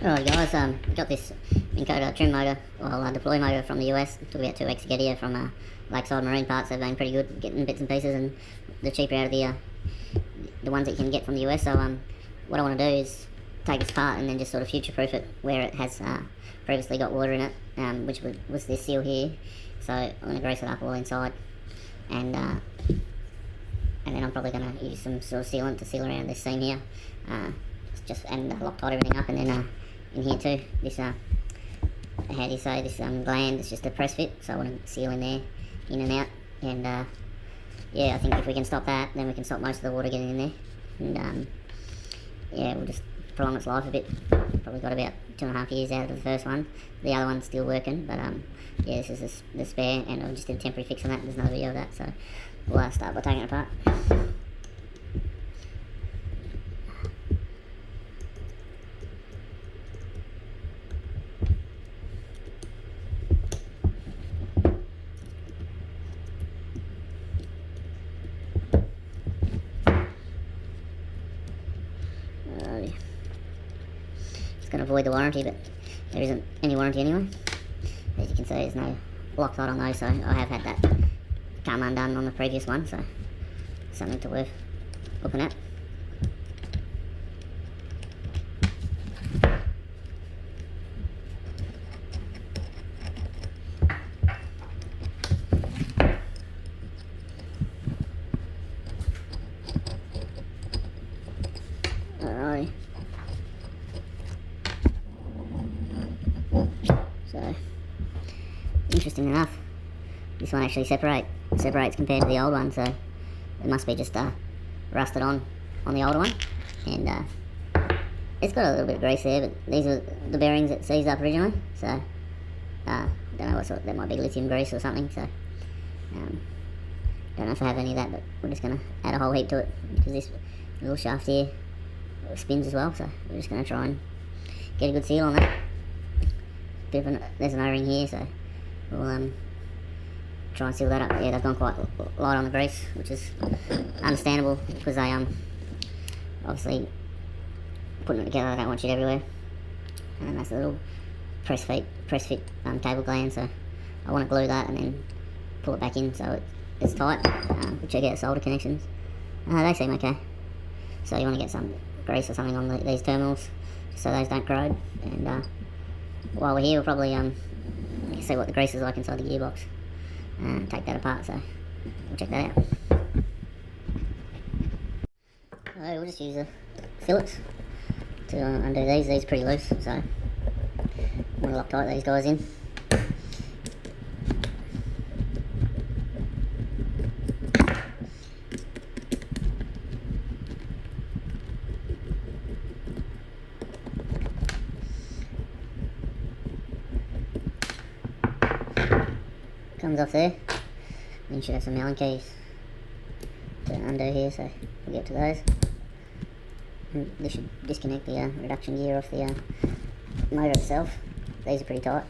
Alright guys, got this Minn Kota trim motor, deploy motor from the US. It took about 2 weeks to get here from Lakeside Marine Parts. They've been pretty good getting bits and pieces, and they're cheaper out of the ones that you can get from the US. So what I want to do is take this apart and then just sort of future-proof it where it has previously got water in it, which was this seal here. So I'm going to grease it up all inside, and then I'm probably going to use some sort of sealant to seal around this seam here, and Loctite everything up, and then in here too, this how do you say, this gland is just a press fit, so I want to seal in there, in and out, and yeah, I think if we can stop that, then we can stop most of the water getting in there, and yeah, we'll just prolong its life a bit. Probably got about 2.5 years out of the first one. The other one's still working, but yeah, this is the spare, and I just did a temporary fix on that. There's another video of that, so we'll start by taking it apart. It's going to avoid the warranty, but there isn't any warranty anyway. As you can see, there's no Loctite on those, so I have had that come undone on the previous one, so something to worth looking at. Alrighty. So, interesting enough, this one actually separates compared to the old one, so it must be just rusted on the older one, and it's got a little bit of grease there, but these are the bearings it seized up originally, so don't know what sort, that might be lithium grease or something, so don't know if I have any of that, but we're just going to add a whole heap to it, because this little shaft here spins as well, so we're just going to try and get a good seal on that. There's an O-ring here, so we'll try and seal that up. Yeah, they've gone quite light on the grease, which is understandable, because they obviously putting it together, they don't want shit everywhere. And then that's a little press fit table gland, so I want to glue that and then pull it back in so it's tight. We'll check out solder connections. They seem okay. So you want to get some grease or something on these terminals so those don't corrode. And while we're here, we'll probably see what the grease is like inside the gearbox. Take that apart, so we'll check that out. We'll just use the fillets to undo these. These are pretty loose, so I want to Loctite these guys in. Comes off there, and you should have some Allen keys to undo here, so we'll get to those. And this should disconnect the reduction gear off the motor itself. These are pretty tight.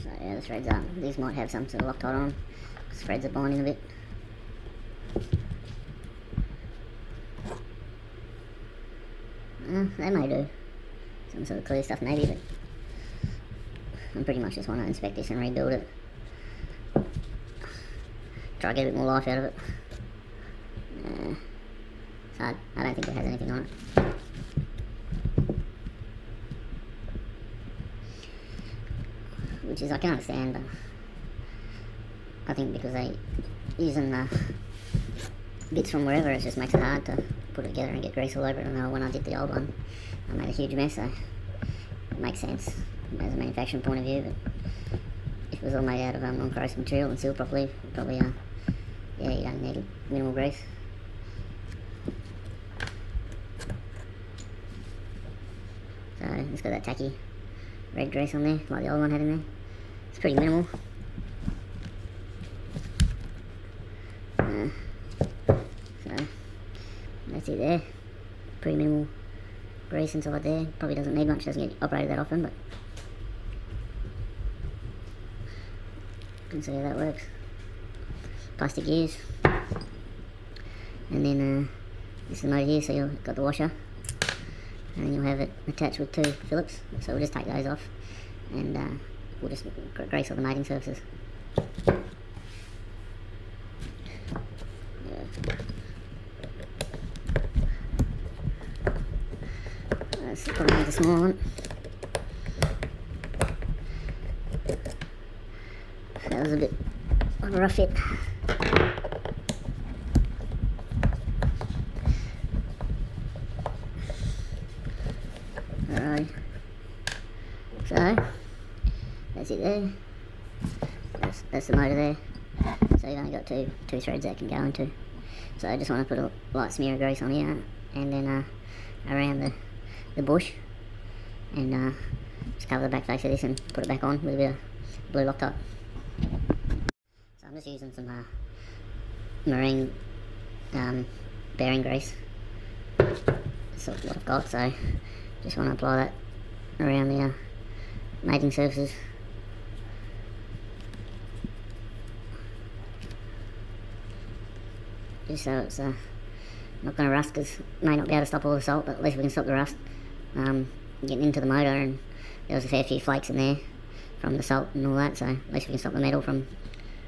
So yeah, the threads are, these might have some sort of Loctite on them, because threads are binding a bit. They may do some sort of clear stuff maybe, but I pretty much just want to inspect this and rebuild it. Try to get a bit more life out of it. So I don't think it has anything on it. Which is, I can understand, but I think because they using the bits from wherever, it just makes it hard to put it together and get grease all over it. I know when I did the old one, I made a huge mess, so it makes sense as a manufacturing point of view, but if it was all made out of non-corrosive material and sealed properly, probably, yeah, you don't need minimal grease. So it's got that tacky red grease on there, like the old one had in there. It's pretty minimal. So that's it there. Pretty minimal grease inside there. Probably doesn't need much, doesn't get operated that often, but you can see how that works. Plastic gears. And then this is the motor here, so you've got the washer. And then you'll have it attached with 2 Phillips. So we'll just take those off and we'll just grease all the mating surfaces. That's probably the small one. That was a bit of a rough fit. Alright, so that's it there. That's the motor there. So you've only got two threads that can go into. So I just want to put a light smear of grease on here and then around the bush, and just cover the back face of this and put it back on with a bit of blue Loctite. So I'm just using some marine bearing grease. That's sort of what I've got, so just want to apply that around the mating surfaces. Just so it's not going to rust, because may not be able to stop all the salt, but at least we can stop the rust getting into the motor, and there was a fair few flakes in there from the salt and all that, so at least we can stop the metal from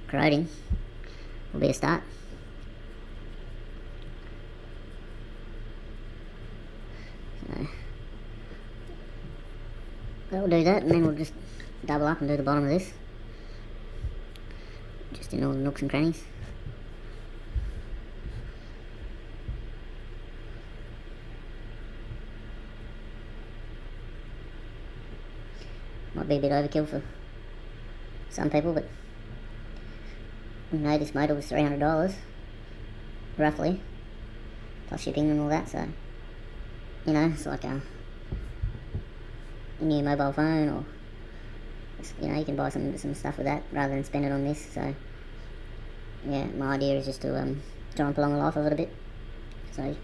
corroding. Will be a start. So that'll do that, and then we'll just double up and do the bottom of this, just in all the nooks and crannies. Might be a bit overkill for some people, but you know, this motor was $300 roughly, plus shipping and all that, so you know, it's like a new mobile phone, or you know, you can buy some stuff with that rather than spend it on this. So yeah, my idea is just to try and prolong the life of it a bit. So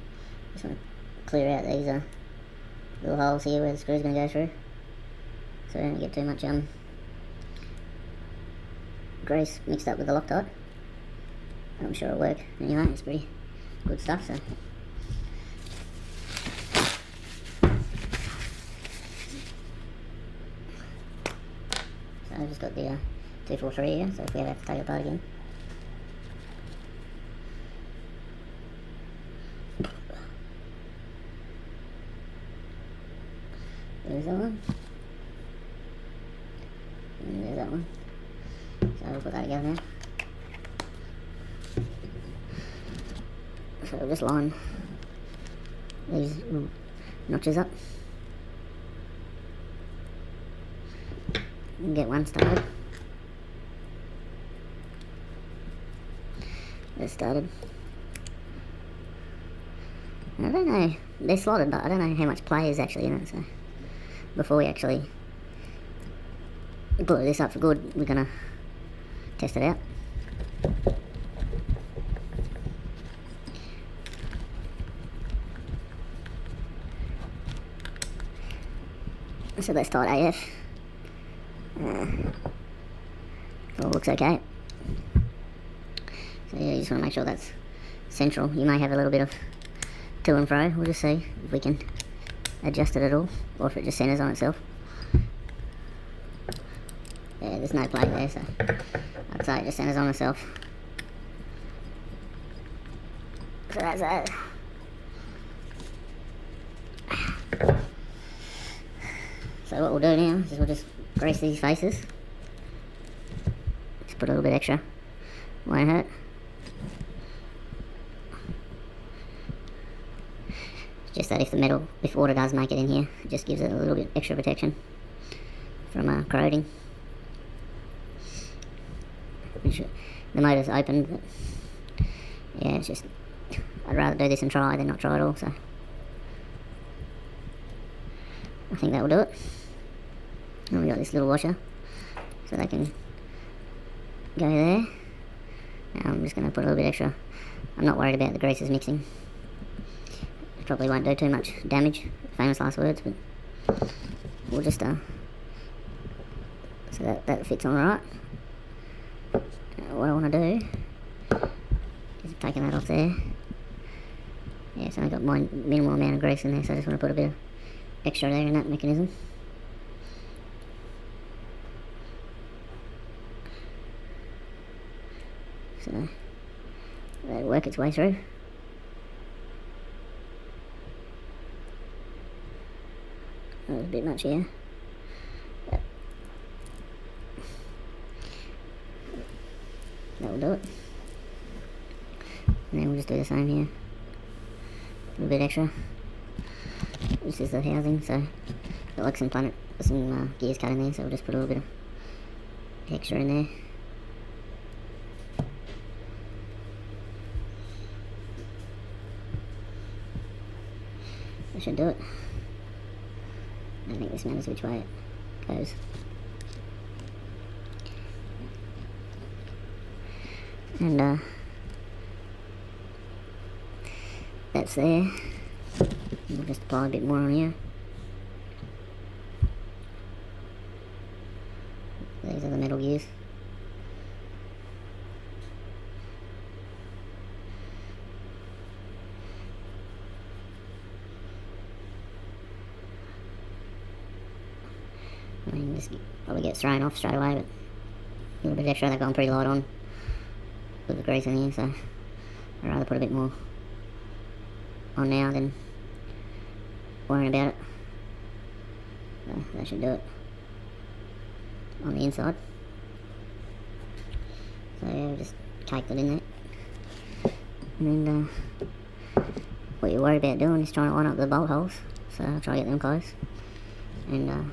just want to clear out these little holes here where the screw's going to go through, so we don't get too much grease mixed up with the Loctite. I'm sure it'll work anyway. It's pretty good stuff. So I've just got the 243 here, so if we ever have to take it apart again. There's that one. And there's that one. So we'll put that together now. So we'll just line these little notches up and get one started. Get started. I don't know, they're slotted, but I don't know how much play is actually in it, so before we actually glue this up for good, we're gonna test it out. So that's tight AF. All looks okay. So yeah, you just want to make sure that's central. You may have a little bit of to and fro. We'll just see if we can adjust it at all, or if it just centers on itself. Yeah, there's no play there, so I'd say it just centers on itself. So that's that. So what we'll do now is we'll just grease these faces. Just put a little bit extra, won't hurt. Just that if water does make it in here, it just gives it a little bit extra protection from corroding. The motor's open, but yeah, it's just, I'd rather do this and try than not try at all, so I think that will do it. And we got this little washer, so they can go there. Now I'm just going to put a little bit extra. I'm not worried about the greases mixing. probably won't do too much damage, famous last words, but we'll just, so that fits on right. What I want to do is taking that off there. Yeah, it's only got my minimal amount of grease in there, so I just want to put a bit of extra there in that mechanism. So that'll work its way through. That was a bit much here. That'll do it. And then we'll just do the same here. A little bit extra. This is the housing, so got like some gears cut in there, so we'll just put a little bit of extra in there. That should do it. I think this matters which way it goes. And that's there. We'll just apply a bit more on here. These are the metal gears. I mean, this probably gets thrown off straight away, but a little bit extra. They've gone pretty light on with the grease in here, so I'd rather put a bit more on now than worrying about it. So that should do it on the inside. So yeah, we just caked it in there. And then what you're worried about doing is trying to line up the bolt holes. So I'll try to get them close. And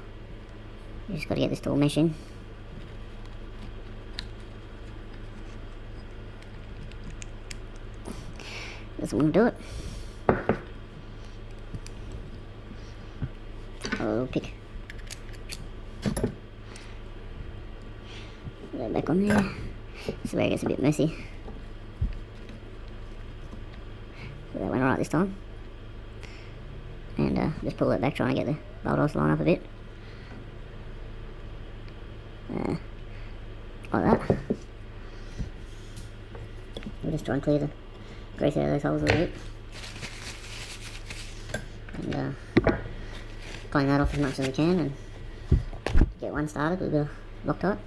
you just got to get this to all mesh in. That's what we'll do it. A little pick. Put that back on there. This is where it gets a bit messy. So that went alright this time. And just pull that back, trying to get the bolt holes to line up a bit. Like that. We'll just try and clear the grease out of those holes a little bit. And clean that off as much as we can and get one started with the Loctite.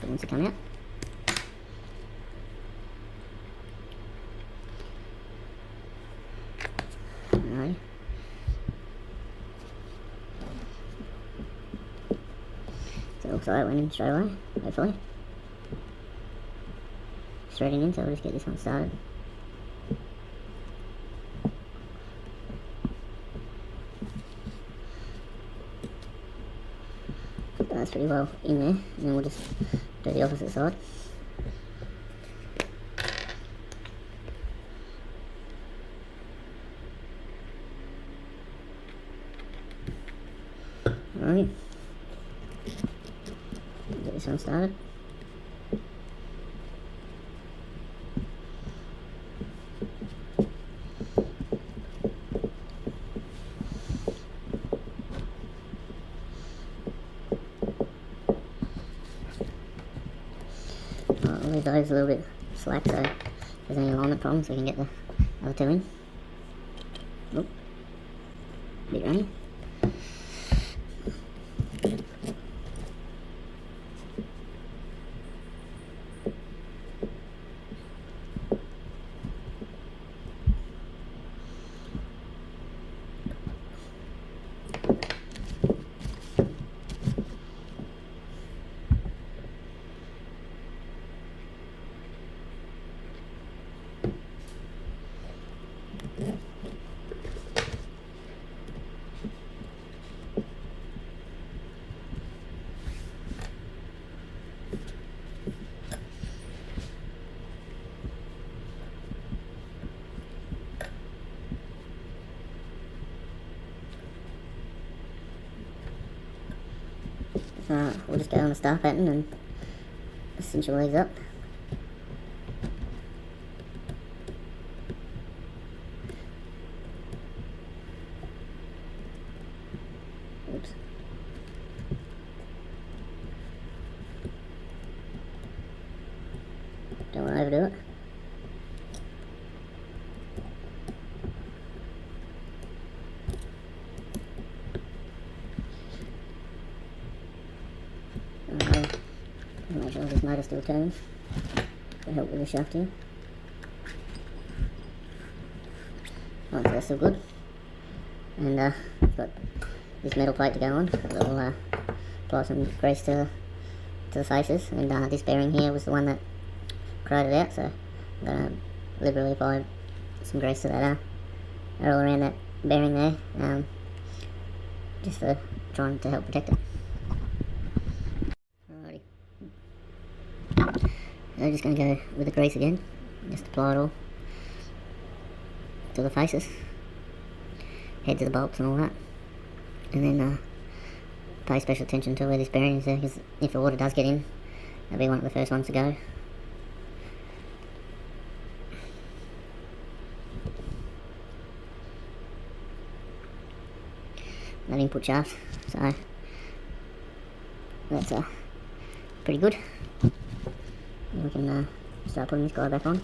It wants to come out. Alrighty. So it looks like it went in straight away, hopefully. Threading in, so we'll just get this one started. That's pretty well in there, and then we'll just do the opposite side. Alright, get this one started. I'll leave those a little bit slack so if there's any alignment problems we can get the other two in. Oop, bit runny. So we'll just go on the star pattern and cinch all these up. Oops. Don't want to overdo it. Make sure this motor still turns to help with the shaft here. Right, so that's still good. And I've got this metal plate to go on. I'll apply some grease to the faces, and this bearing here was the one that corroded out, so I'm going to liberally apply some grease to that all around that bearing there, just for trying to help protect it. Alrighty. So I'm just going to go with the grease again, just apply it all to the faces, heads of the bolts and all that, and then pay special attention to where this bearing is there, because if the water does get in, that'll be one of the first ones to go. That input shaft, so that's pretty good. We can start putting this guy back on.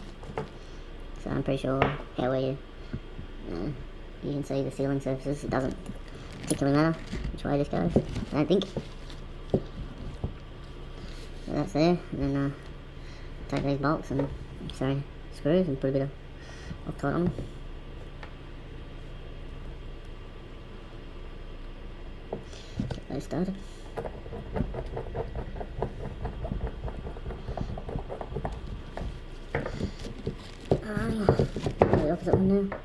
So I'm pretty sure how you can see the sealing surfaces. It doesn't particularly matter which way this goes, I don't think. So that's there, and then take these bolts and screws and put a bit of Loctite on them. Get those started. The opposite one now.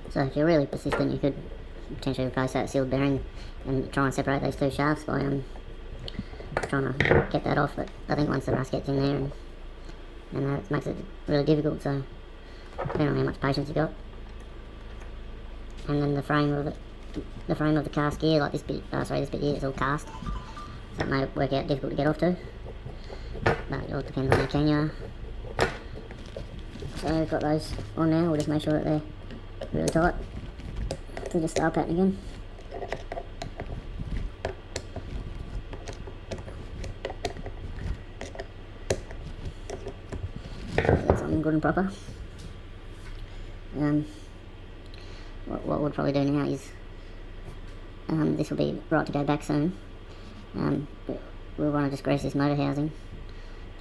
So if you're really persistent, you could potentially replace that sealed bearing and try and separate those two shafts by trying to get that off, but I think once the rust gets in there and it makes it really difficult, so depending on how much patience you got. And then the frame of the cast gear, like this bit, this bit here is all cast, so it may work out difficult to get off to, but it all depends on how keen you are. So we've got those on now. We'll just make sure that they're really tight to the star pattern again. That's on good and proper. What we'll probably do now is this will be right to go back soon. But we'll want to just grease this motor housing,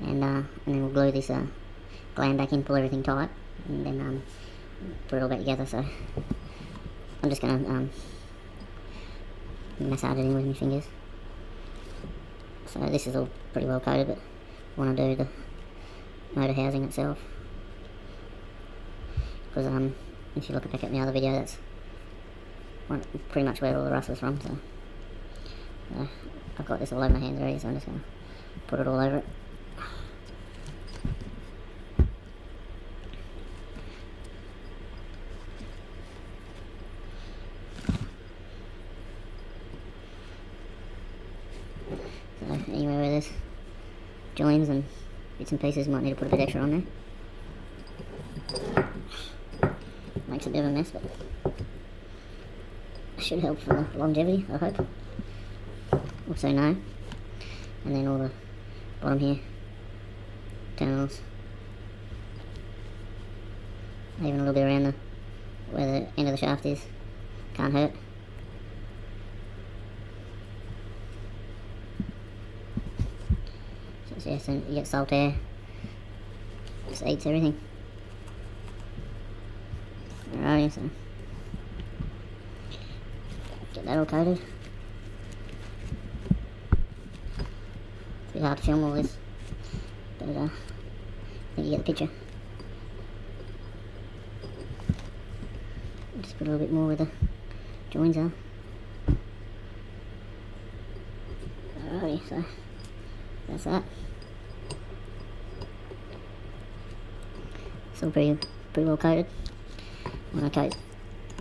and then we'll glue this gland back in, pull everything tight, and then put it all back together. So I'm just going to massage it in with my fingers. So this is all pretty well coated, but I want to do the motor housing itself, because if you look back at my other video, that's pretty much where all the rust was from. So I've got this all over my hands already, so I'm just going to put it all over it. So anywhere where there's joins and bits and pieces, might need to put a bit extra on there. Makes a bit of a mess, but should help for the longevity, I hope. Also no. And then all the bottom here, terminals, even a little bit around where the end of the shaft is, can't hurt. So yes, and you get salt air, just eats everything. Alrighty, so get that all coated. It's a bit hard to film all this, but I think you get the picture. Just put a little bit more where the joins are. Alrighty, so That's that. Still pretty well coated. When I coat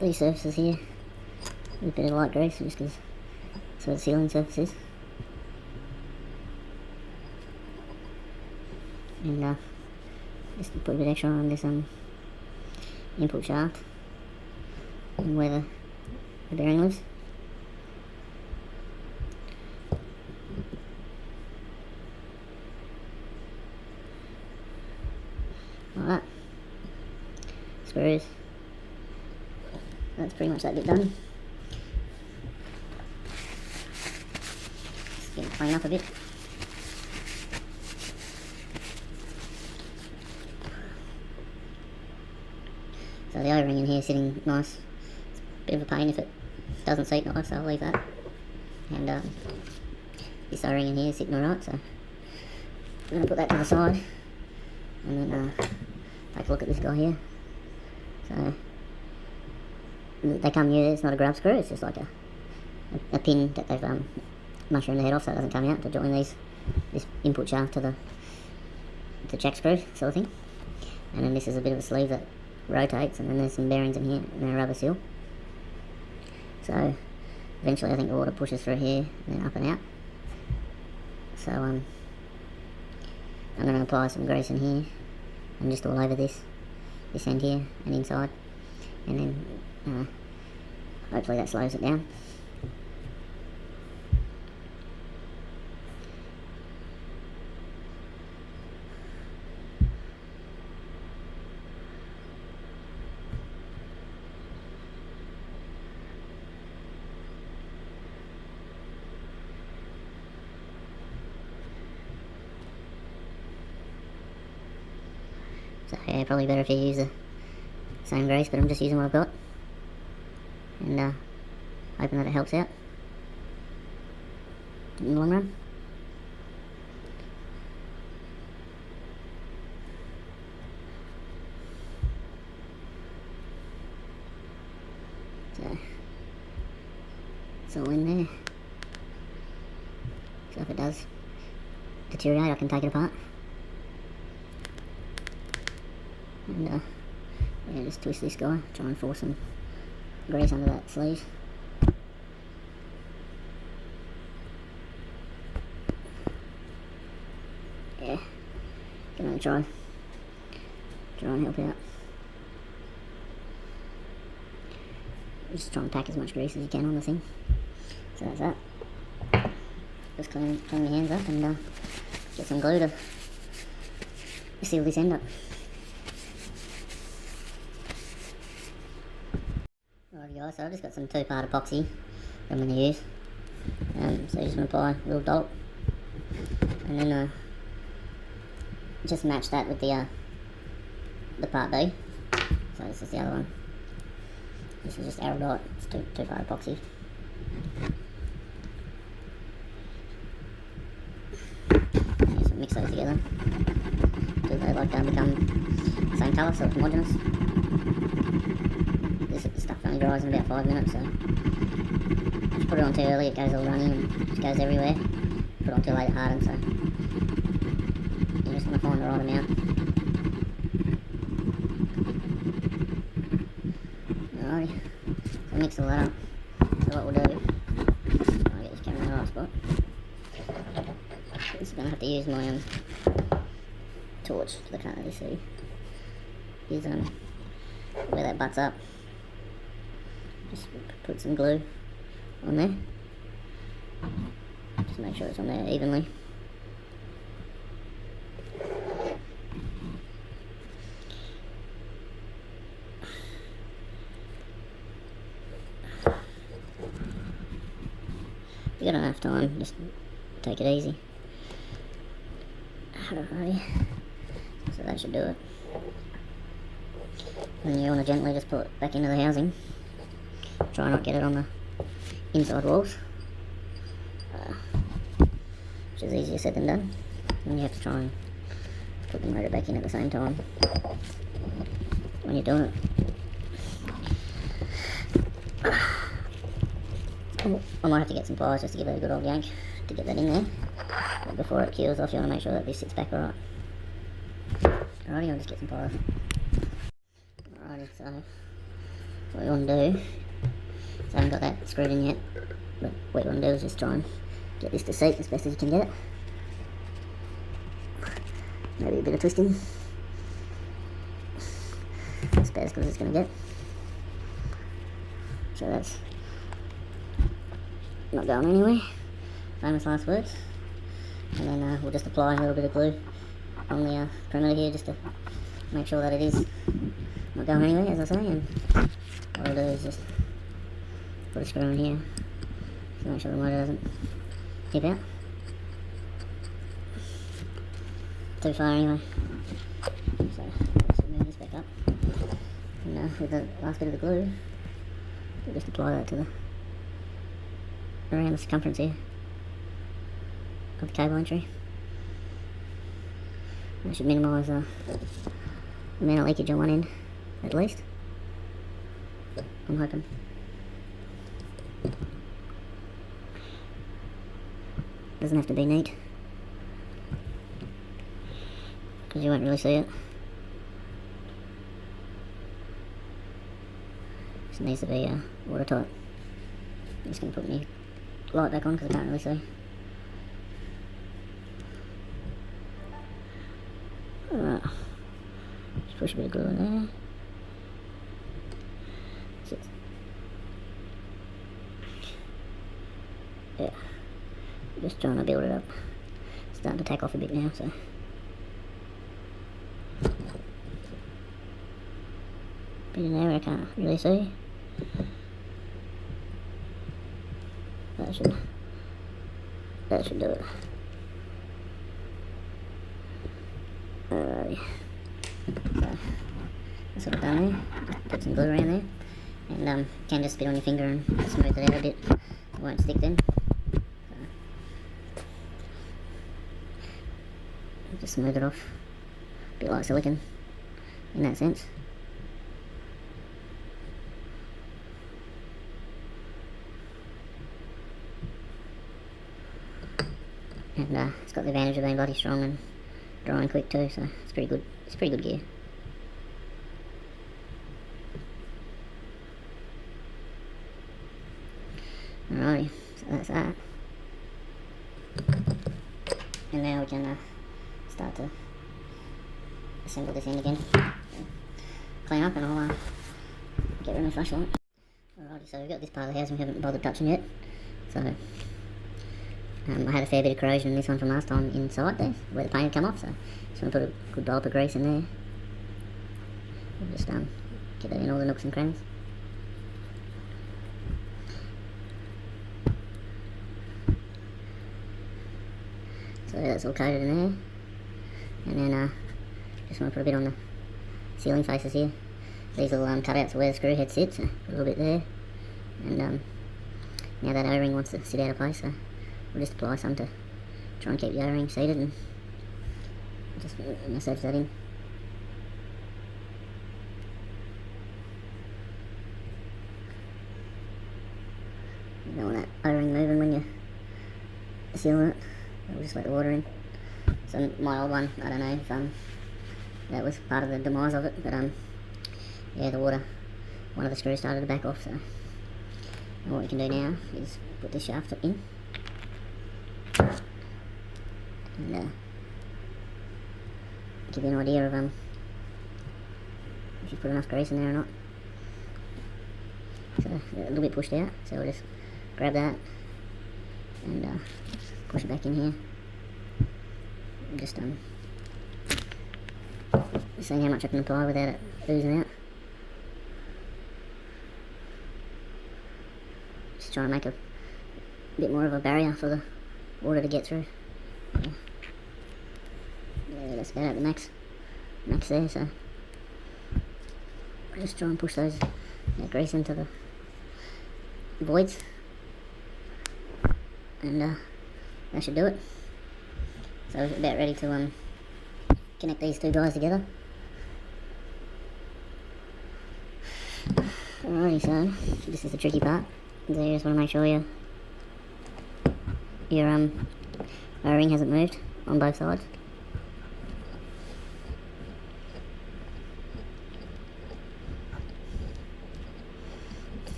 these surfaces here with a bit of light grease, just because that's where the sealing surface is. And just put a bit extra on this input shaft and where the bearing lives. Like that. Screws. That's pretty much that bit done. Just get it cleaned up a bit. So the O-ring in here is sitting nice. It's a bit of a pain if it doesn't seat nice, so I'll leave that. And this O-ring in here is sitting alright, so I'm going to put that to the side. And then take a look at this guy here. So they come new, it's not a grub screw, it's just like a pin that they've mushroomed the head off so it doesn't come out to join this input shaft to the jack screw sort of thing. And then this is a bit of a sleeve that rotates, and then there's some bearings in here and then a rubber seal. So eventually I think the water pushes through here and then up and out. So I'm going to apply some grease in here and just all over this end here and inside, and then hopefully that slows it down. So yeah, probably better if you use the same grease, but I'm just using what I've got, and hoping that it helps out in the long run. So it's all in there. So if it does deteriorate, I can take it apart. And yeah, just twist this guy, try and force some grease under that sleeve. Yeah, gonna try and help out. Just try and pack as much grease as you can on the thing. So that's that. Just clean your hands up and get some glue to seal this end up. Alright guys, so I've just got some 2-part epoxy I'm going to use. So you're just going to apply a little dot, and then just match that with the part B. So this is the other one. This is just arrow dot. It's 2-part epoxy. Just mix those together. Do they like become the same colour, so it's homogeneous. This stuff only dries in about 5 minutes, so if you put it on too early it goes all runny and just goes everywhere. Put it on too late it hardens, so you just want to find the right amount. Alrighty, so mix all that up. So what we'll do, I'll get this camera in the right spot. Just going to have to use my torch, so they can't really see. Is where that butts up. Just put some glue on there. Just make sure it's on there evenly. If you got enough time, just take it easy. Alrighty. So that should do it. And you want to gently just pull it back into the housing. Try not to get it on the inside walls, which is easier said than done. And you have to try and put the motor back in at the same time when you're doing it. I might have to get some pliers just to give it a good old yank to get that in there. But before it cures off, you want to make sure that this sits back alright. Alrighty, I'll just get some pliers. Alrighty, so what you want to do, so I haven't got that screwed in yet, but what you want to do is just try and get this to seat as best as you can get it. Maybe a bit of twisting. That's about as good as it's going to get. So that's not going anywhere. Famous last words. And then we'll just apply a little bit of glue on the perimeter here just to make sure that it is not going anywhere, as I say. And what I'll do is just put a screw in here to make sure the motor doesn't tip out too far anyway. So I'll just move this back up. And with the last bit of the glue, we'll just apply that to the around the circumference here of the cable entry. That should minimise the amount of leakage on one end, at least. I'm hoping. Doesn't have to be neat, because you won't really see it. Just needs to be watertight. I'm just going to put my light back on because I can't really see. Alright, just push a bit of glue in there. That's it. Yeah, just trying to build it up. It's starting to tack off a bit now, so. Bit in there I can't really see. That should do it. Alrighty. So that's what I've done there. Just put some glue around there. And you can just spit on your finger and smooth it out a bit. It won't stick then. So just smooth it off. A bit like silicone in that sense. And it's got the advantage of being bloody strong and drying quick too, so it's pretty good. It's pretty good gear. Alrighty, so that's that. And now we can start to assemble this end again. So, clean up and I'll get rid of my flashlight. Alrighty, so we've got this part of the house and we haven't bothered touching yet. So I had a fair bit of corrosion in this one from last time inside there, where the paint had come off, so just want to put a good dollop of grease in there. We'll just get that in all the nooks and crannies. So that's all coated in there. And then just want to put a bit on the ceiling faces here. These will cut out to where the screw head sits, so put a little bit there. And now that O-ring wants to sit out of place, so we'll just apply some to try and keep the O-ring seated and just massage that in. You don't want that O-ring moving when you're sealing it. We'll just let the water in. So my old one, I don't know if that was part of the demise of it, but yeah, the water, one of the screws started to back off, so and what we can do now is put this shaft in. And give you an idea of if you put enough grease in there or not. So a little bit pushed out, so we'll just grab that and push it back in here. Just seeing how much I can apply without it oozing out. Just trying to make a bit more of a barrier for the water to get through. Yeah, that's about at the max there, so I'll just try and push that grease into the voids, and that should do it. So we're about ready to connect these two guys together. Alrighty, so this is the tricky part. So you just want to make sure you your O-ring hasn't moved on both sides.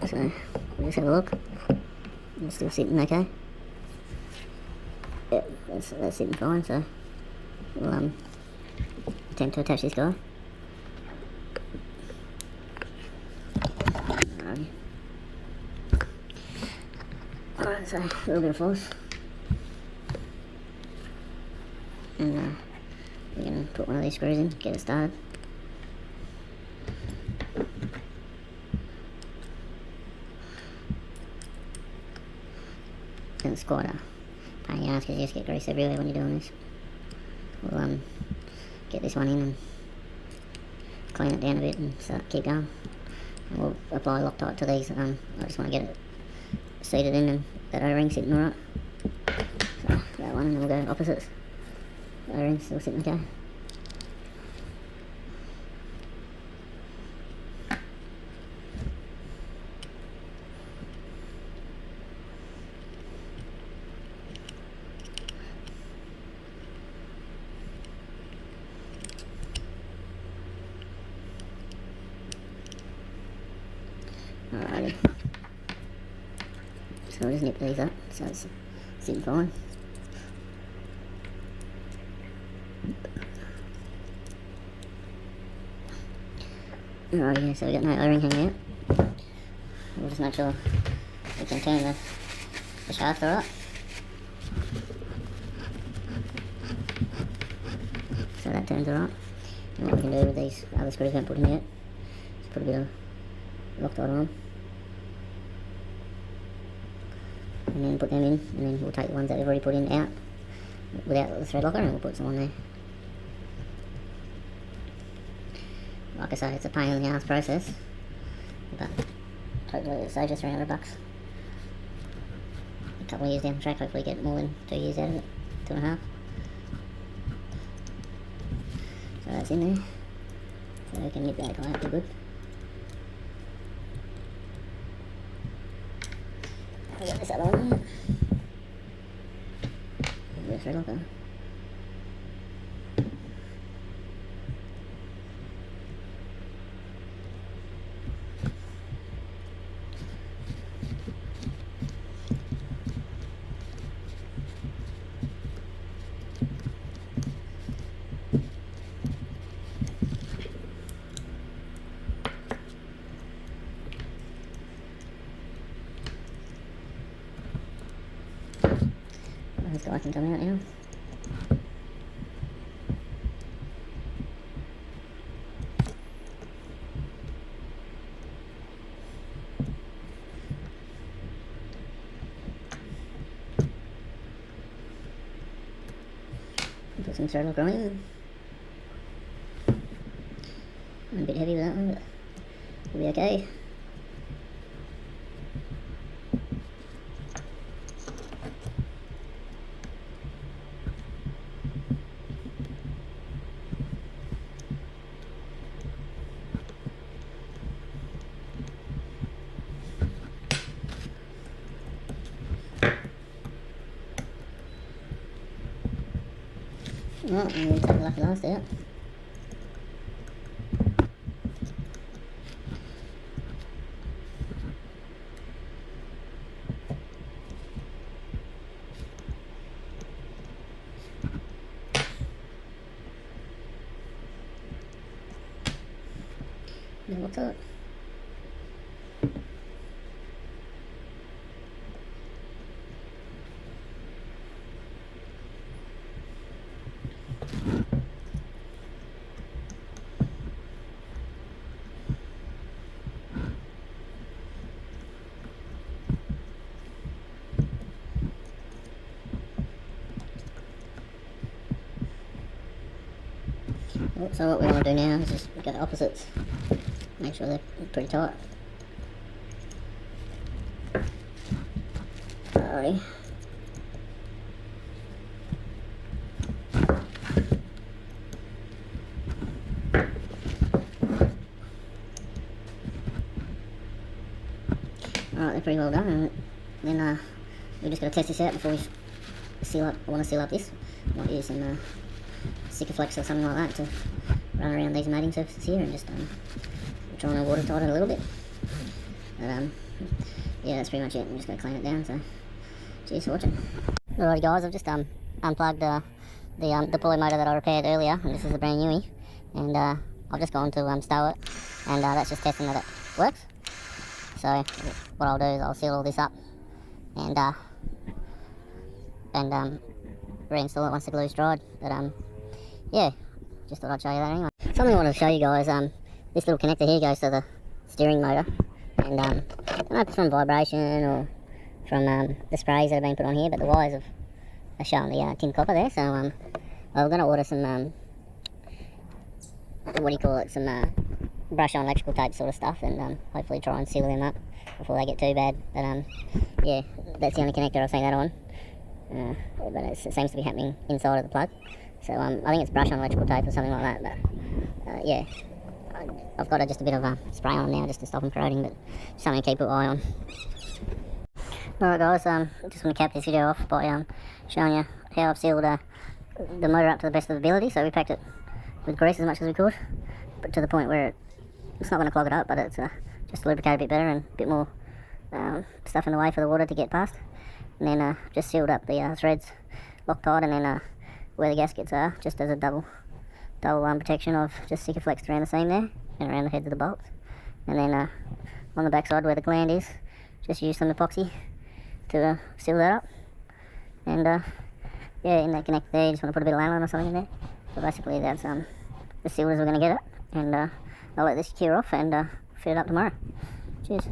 So we'll just have a look. It's still sitting okay. Yep, that's sitting fine, so we'll attempt to attach this guy. Alright, so a little bit of force. And we're going to put one of these screws in, get it started. And it's quite a pain in the ass because you just get grease everywhere when you're doing this. We'll get this one in and clean it down a bit and keep going. And we'll apply Loctite to these. I just want to get it seated in and that O-ring sitting alright. So that one, and then we'll go opposites. O-ring still sitting okay. Alrighty. So we'll just nip these up so it's sitting fine. Alrighty, so we've got no O-ring hanging out. We'll just make sure we can turn the shaft alright. So that turns alright. And what we can do with these other screws we haven't put in yet is put a bit of Loctite on them. And then put them in, and then we'll take the ones that we've already put in out without the thread locker and we'll put some on there. Like I say, it's a pain in the ass process, but hopefully it saves us $300. A couple of years down the track, hopefully get more than 2 years out of it, 2.5. So that's in there, so we can nip that guy out pretty good. I'll get this other one. This thread locker. This guy can come out now. Put some thread locker in. I'm a bit heavy with that one, but it'll be okay. Right, I'm going to take the lucky last out. Now what's up? So what we want to do now is just go opposites, make sure they're pretty tight. Sorry. Alright, they're pretty well done, and then we've just got to test this out before we seal up. I want to seal up this. Might use some Sikaflex or something like that to run around these mating surfaces here and just try and watertight it a little bit. But yeah, that's pretty much it. I'm just going to clean it down, so cheers for watching. Alright guys, I've just unplugged the pulley motor that I repaired earlier, and this is a brand newie, and I've just gone to stow it, and that's just testing that it works. So what I'll do is I'll seal all this up and reinstall it once the glue's dried. But yeah, just thought I'd show you that anyway. Something I wanted to show you guys, this little connector here goes to the steering motor, and I don't know if it's from vibration or from the sprays that have been put on here, but the wires are showing the tin copper there, so I'm going to order some some brush-on electrical tape sort of stuff, and hopefully try and seal them up before they get too bad. But yeah, that's the only connector I've seen that on, but it seems to be happening inside of the plug, so I think it's brush-on electrical tape or something like that. But yeah, I've got just a bit of spray on them now just to stop them corroding, but something to keep an eye on. Alright guys, just want to cap this video off by showing you how I've sealed the motor up to the best of ability. So we packed it with grease as much as we could, but to the point where it's not going to clog it up, but it's just to lubricate a bit better and a bit more stuff in the way for the water to get past. And then just sealed up the threads Loctite, and then where the gaskets are, just as a double protection of just Sikaflex around the seam there and around the heads of the bolts. And then on the back side where the gland is, just use some epoxy to seal that up. And yeah, in that connector there, you just want to put a bit of aniline or something in there. So basically that's as sealed as we're going to get it, and I'll let this cure off and fit it up tomorrow. Cheers.